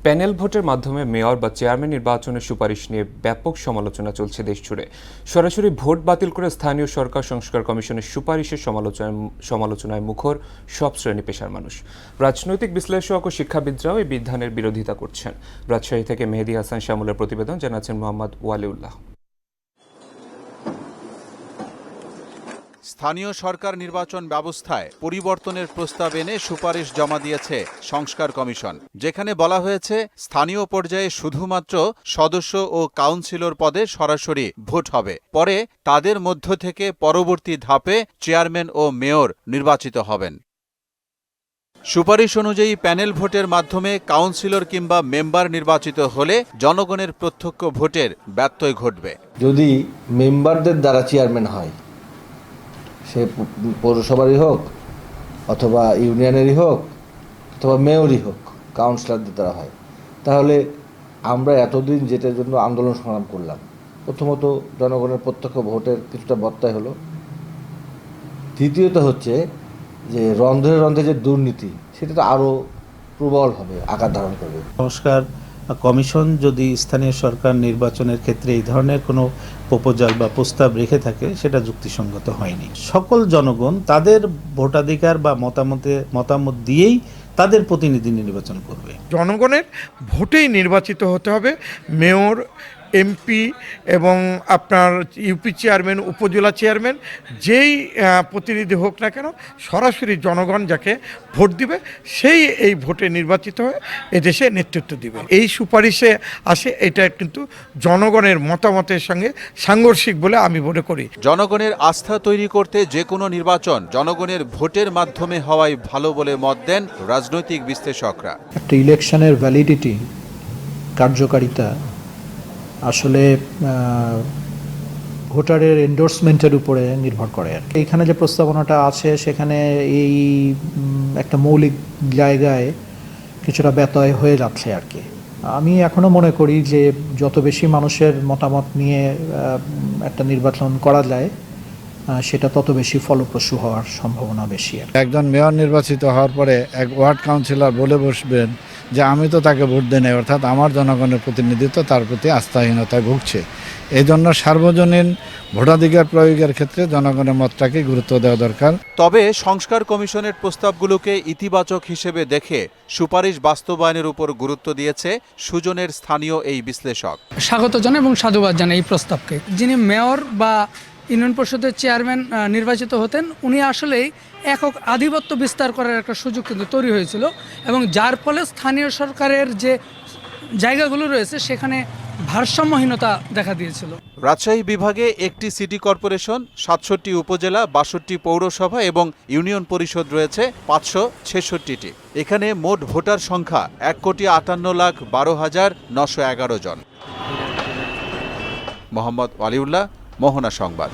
Panel ভোটের মাধ্যমে mayor বা চেয়ারম্যান নির্বাচনের সুপারিশ নিয়ে ব্যাপক সমালোচনা চলছে দেশজুড়ে। সরাসরি ভোট বাতিল করে স্থানীয় সরকার সংস্কার কমিশনের সুপারিশের সমালোচনায় মুখর সব শ্রেণী পেশার মানুষ। রাজনৈতিক বিশ্লেষক ও শিক্ষাবিদরাও এই বিধানের বিরোধিতা করছেন। রাজশাহী থেকে মেহেদী হাসান শ্যামলের প্রতিবেদন, জানাচ্ছেন মোহাম্মদ ওয়ালিউল্লাহ। স্থানীয় সরকার নির্বাচন ব্যবস্থায় পরিবর্তনের প্রস্তাব এনে সুপারিশ জমা দিয়েছে সংস্কার কমিশন, যেখানে বলা হয়েছে স্থানীয় পর্যায়ে শুধুমাত্র সদস্য ও কাউন্সিলর পদে সরাসরি ভোট হবে। পরে তাদের মধ্য থেকে পরবর্তী ধাপে চেয়ারম্যান ও মেয়র নির্বাচিত হবেন। সুপারিশ অনুযায়ী প্যানেল ভোটের মাধ্যমে কাউন্সিলর কিংবা মেম্বার নির্বাচিত হলে জনগণের প্রত্যক্ষ ভোটের ব্যত্যয় ঘটবে। যদি মেম্বারদের দ্বারা চেয়ারম্যান হয়, সে পৌরসভারই হোক অথবা ইউনিয়নেরই হোক অথবা মেয়রই হোক, কাউন্সিলরদের দ্বারা হয়, তাহলে আমরা এতদিন যেটার জন্য আন্দোলন সংগ্রাম করলাম, প্রথমত জনগণের প্রত্যক্ষ ভোটের কিছুটা বর্তায় হলো। দ্বিতীয়ত হচ্ছে যে রন্ধ্রে রন্ধ্রে যে দুর্নীতি, সেটা তো আরও প্রবল হবে, আকার ধারণ করবে। সংস্কার কমিশন যদি স্থানীয় সরকার নির্বাচনের ক্ষেত্রে এই ধরনের কোনো প্রপোজাল বা প্রস্তাব রেখে থাকে, সেটা যুক্তিসঙ্গত হয়নি। সকল জনগণ তাদের ভোটাধিকার বা মতামত দিয়েই তাদের প্রতিনিধি নির্বাচন করবে। জনগণের ভোটেই নির্বাচিত হতে হবে মেয়র, এমপি এবং আপনার ইউপি চেয়ারম্যান, উপজেলা চেয়ারম্যান, যেই প্রতিনিধি হোক না কেন, সরাসরি জনগণ যাকে ভোট দিবে সেই এই ভোটে নির্বাচিত হয়ে এদেশে নেতৃত্ব দিবে। এই সুপারিশে আসে, এটা কিন্তু জনগণের মতামতের সঙ্গে সাংঘর্ষিক বলে আমি মনে করি। জনগণের আস্থা তৈরি করতে যে কোনো নির্বাচন জনগণের ভোটের মাধ্যমে হওয়াই ভালো বলে মত দেন রাজনৈতিক বিশ্লেষকরা। একটা ইলেকশনের ভ্যালিডিটি, কার্যকারিতা আসলে ভোটারের এন্ডোর্সমেন্টের উপরে নির্ভর করে। এইখানে যে প্রস্তাবনাটা আছে সেখানে এই একটা মৌলিক জায়গায় কিছুটা ব্যত্যয় হয়ে যাচ্ছে আর কি। আমি এখনও মনে করি যে যত বেশি মানুষের মতামত নিয়ে একটা নির্বাচন করা যায়, সেটা তত বেশি ফলপ্রসূ হওয়ার সম্ভাবনা বেশি। একজন মেয়র নির্বাচিত হওয়ার পরে এক ওয়ার্ড কাউন্সিলর বলে বসবেন যে আমি তো তাকে ভোট দিই নাই, অর্থাৎ আমার জনগণের প্রতিনিধিত্ব তার প্রতি আস্থাহীনতায় ভুগছে। এই জন্য সার্বজনীন ভোটাধিকার প্রয়োগের ক্ষেত্রে জনগণের মতটাকে গুরুত্ব দেওয়া দরকার। তবে সংস্কার কমিশনের প্রস্তাবগুলোকে ইতিবাচক হিসেবে দেখে সুপারিশ বাস্তবায়নের উপর গুরুত্ব দিয়েছে সুজনের স্থানীয় এই বিশ্লেষক। স্বাগত জানাই এবং সাধুবাদ জানাই এই প্রস্তাবকে। যিনি মেয়র বা ইউনিয়ন পরিষদের চেয়ারম্যান নির্বাচিত হতেন, উনি আসলেই একক আধিপত্য বিস্তার করার একটা সুযোগ কিন্তু তৈরি হয়েছিল, এবং যার ফলে স্থানীয় সরকারের যে জায়গাগুলো রয়েছে সেখানে ভারসাম্যহীনতা দেখা দিয়েছিল। রাজশাহী বিভাগে একটি সিটি কর্পোরেশন, 67টি উপজেলা, 62টি পৌরসভা এবং ইউনিয়ন পরিষদ রয়েছে 566টি। এখানে মোট ভোটার সংখ্যা 1,58,12,911 জন। মোহাম্মদ ওয়ালিউল্লাহ, মোহনা সংবাদ।